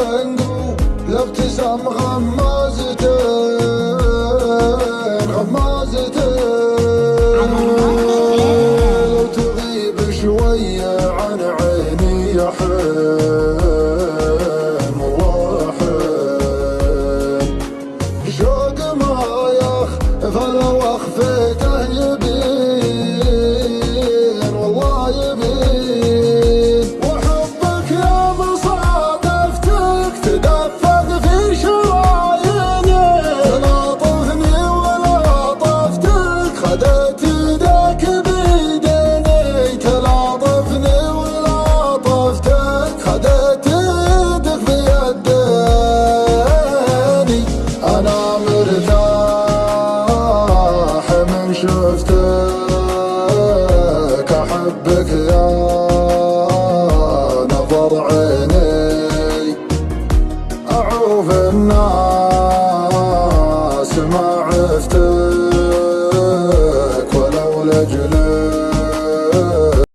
الابتسام غمازتين غمازتين، لو تغيب شوية عن عيني يا حين والله حين، شوق ما يخفى لو اخفيته يبين والله يبين، وحبك يا مصادفتك تدفق في شراييني، تلاطفني ولطفتك خدت يدك بيديني، تلاطفني ولطفتك خدت يدك بيديني، انا مرتاح من شفتك، احبك يا نظر عيني، اعوف الناس ما عفتك.